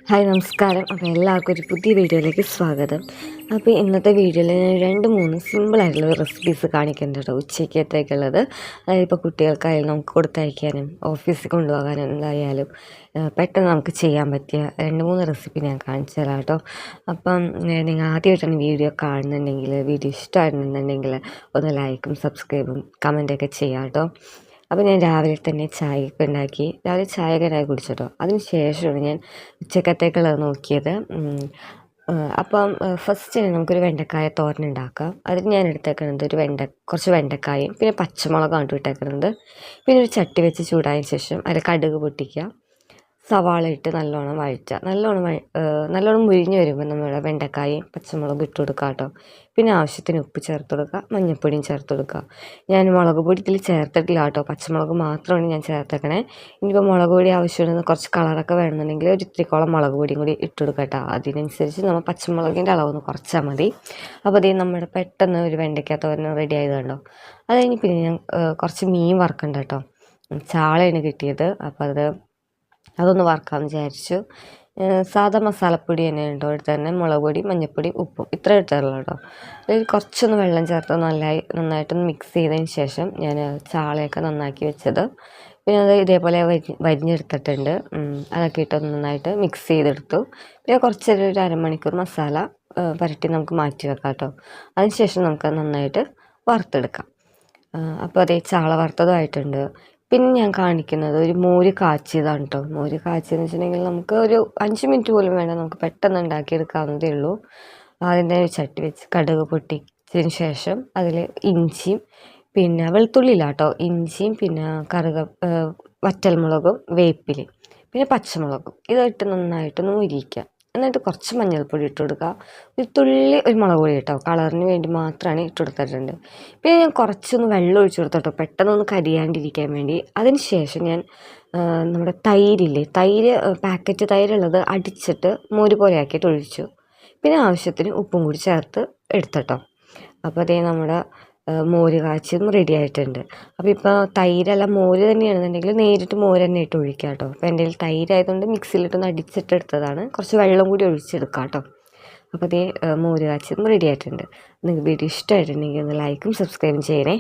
Hi നമസ്കാരം. അപ്പോൾ എല്ലാവർക്കും ഒരു പുതിയ വീഡിയോയിലേക്ക് സ്വാഗതം. അപ്പോൾ ഇന്നത്തെ വീഡിയോയിൽ ഞാൻ 2-3 സിമ്പിളായിട്ടുള്ള റെസിപ്പീസ് കാണിക്കുന്നുണ്ട് കേട്ടോ, ഉച്ചയ്ക്കത്തേക്കുള്ളത്. അതായത് ഇപ്പോൾ കുട്ടികൾക്കായാലും നമുക്ക് കൊടുത്തയക്കാനും ഓഫീസിൽ കൊണ്ടുപോകാനും എന്തായാലും പെട്ടെന്ന് നമുക്ക് ചെയ്യാൻ പറ്റിയ 2-3 റെസിപ്പി ഞാൻ കാണിച്ചു തരാം കേട്ടോ. അപ്പം നിങ്ങൾ ആദ്യമായിട്ടാണ് വീഡിയോ കാണുന്നുണ്ടെങ്കിൽ, വീഡിയോ ഇഷ്ടമായിരുന്നുണ്ടെങ്കിൽ ഒന്ന് ലൈക്കും സബ്സ്ക്രൈബും കമൻറ്റൊക്കെ ചെയ്യാം കേട്ടോ. അപ്പോൾ ഞാൻ രാവിലെ തന്നെ ചായയൊക്കെ ഉണ്ടാക്കി, രാവിലെ ചായയൊക്കെ ഉണ്ടാക്കി കുടിച്ചിട്ടോ. അതിന് ശേഷമാണ് ഞാൻ ഉച്ചക്കത്തേക്കുള്ളത് നോക്കിയത്. അപ്പം ഫസ്റ്റ് നമുക്കൊരു വെണ്ടക്കായ തോരൻ ഉണ്ടാക്കാം. അതിന് ഞാൻ എടുത്തേക്കുന്നത് കുറച്ച് വെണ്ടക്കായും പിന്നെ പച്ചമുളകാണ് ഇട്ടേക്കുന്നത്. പിന്നെ ഒരു ചട്ടി വെച്ച് ചൂടായതിന് ശേഷം അതിൽ കടുക് പൊട്ടിക്കുക, സവാള ഇട്ട് നല്ലോണം വഴറ്റുക. നല്ലോണം മുരിഞ്ഞ് വരുമ്പോൾ നമ്മൾ വെണ്ടക്കായും പച്ചമുളകും ഇട്ട് കൊടുക്കുക കേട്ടോ. പിന്നെ ആവശ്യത്തിന് ഉപ്പ് ചേർത്ത് കൊടുക്കുക, മഞ്ഞൾപ്പൊടിയും ചേർത്ത് കൊടുക്കുക. ഞാൻ മുളക് പൊടി ഇതിൽ ചേർത്തിട്ടില്ല കേട്ടോ, പച്ചമുളക് മാത്രമാണ് ഞാൻ ചേർത്തേക്കണേ. ഇനിയിപ്പോൾ മുളക് പൊടി ആവശ്യമുണ്ടെന്ന് കുറച്ച് കളറൊക്കെ വേണമെന്നുണ്ടെങ്കിൽ ഒരു ഇത്തിരിക്കോളം മുളക് പൊടിയും കൂടി ഇട്ട് കൊടുക്കുക കേട്ടോ. അതിനനുസരിച്ച് നമ്മൾ പച്ചമുളകിൻ്റെ അളവൊന്ന് കുറച്ചാൽ മതി. അപ്പോൾ അതേ നമ്മുടെ പെട്ടെന്ന് ഒരു വെണ്ടയ്ക്കകത്ത് റെഡി ആയത് കണ്ടോ. അത് കഴിഞ്ഞ് പിന്നെ ഞാൻ കുറച്ച് മീൻ വറുക്കണ്ട കേട്ടോ. ചാളയാണ് കിട്ടിയത്. അപ്പോൾ അതൊന്ന് വറുക്കാമെന്ന് വിചാരിച്ചു. സാധാ മസാലപ്പൊടി തന്നെ കേട്ടോ എടുത്ത് തന്നെ, മുളക് പൊടി, മഞ്ഞൾപ്പൊടി, ഉപ്പും ഇത്ര എടുത്തുള്ളൂ കേട്ടോ. അതിൽ കുറച്ചൊന്ന് വെള്ളം ചേർത്ത് നന്നായിട്ടൊന്ന് മിക്സ് ചെയ്തതിന് ശേഷം ഞാൻ ചാളയൊക്കെ നന്നാക്കി വെച്ചത് പിന്നെ അത് ഇതേപോലെ വരിഞ്ഞെടുത്തിട്ടുണ്ട്. അതൊക്കെ ഇട്ടൊന്ന് നന്നായിട്ട് മിക്സ് ചെയ്തെടുത്തു. പിന്നെ കുറച്ചൊരു അരമണിക്കൂർ മസാല പുരട്ടി നമുക്ക് മാറ്റി വെക്കാം കേട്ടോ. അതിന് ശേഷം നമുക്ക് നന്നായിട്ട് വറുത്തെടുക്കാം. അപ്പോൾ അതേ ചാള വറുത്തതുമായിട്ടുണ്ട്. പിന്നെ ഞാൻ കാണിക്കുന്നത് ഒരു മോര് കാച്ചിയതാണ് കേട്ടോ. മോര് കാച്ചിയെന്ന് വെച്ചിട്ടുണ്ടെങ്കിൽ നമുക്ക് ഒരു 5 മിനിറ്റ് പോലും വേണ്ട, നമുക്ക് പെട്ടെന്ന് ഉണ്ടാക്കിയെടുക്കാവുന്നതേ ഉള്ളൂ. അതിൻ്റെ ഒരു ചട്ടി വെച്ച് കടുക് പൊട്ടിച്ചതിന് ശേഷം അതിൽ ഇഞ്ചിയും പിന്നെ വെളുത്തുള്ളിയില്ല കേട്ടോ, ഇഞ്ചിയും പിന്നെ വറ്റൽമുളകും വേപ്പിലയും പിന്നെ പച്ചമുളകും ഇതിട്ട് നന്നായിട്ടൊന്ന് മുരിക്കുക. എന്നിട്ട് കുറച്ച് മഞ്ഞൾപ്പൊടി ഇട്ട് കൊടുക്കുക, ഒരു മുളക് പൊടി കേട്ടോ, കളറിന് വേണ്ടി മാത്രമാണ് ഇട്ട് കൊടുത്തിട്ടുണ്ട്. പിന്നെ ഞാൻ കുറച്ചൊന്ന് വെള്ളം ഒഴിച്ച് കൊടുത്തോട്ടോ, പെട്ടെന്നൊന്ന് കരിയാണ്ടിരിക്കാൻ വേണ്ടി. അതിന് ശേഷം ഞാൻ നമ്മുടെ തൈര് പാക്കറ്റ് തൈരുള്ളത് അടിച്ചിട്ട് മോര് പോലെ ആക്കിയിട്ട് ഒഴിച്ചു. പിന്നെ ആവശ്യത്തിന് ഉപ്പും കൂടി ചേർത്ത് എടുത്തട്ടോ. അപ്പോൾ അതേ നമ്മുടെ മോര് കാച്ചിയതും റെഡി ആയിട്ടുണ്ട്. അപ്പോൾ ഇപ്പോൾ തൈരല്ല മോര് തന്നെയാണെന്നുണ്ടെങ്കിൽ നേരിട്ട് മോര് തന്നെ ഇട്ട് ഒഴിക്കാം കേട്ടോ. അപ്പോൾ എൻ്റെ കയ്യിൽ തൈരായതുകൊണ്ട് മിക്സിയിലിട്ടൊന്ന് അടിച്ചിട്ടെടുത്തതാണ്, കുറച്ച് വെള്ളം കൂടി ഒഴിച്ചെടുക്കാം കേട്ടോ. അപ്പോൾ അതേ മോര് കാച്ചിയതും റെഡി ആയിട്ടുണ്ട്. നിങ്ങൾക്ക് വീഡിയോ ഇഷ്ടമായിട്ടുണ്ടെങ്കിൽ ഒന്ന് ലൈക്കും സബ്സ്ക്രൈബും ചെയ്യണേ.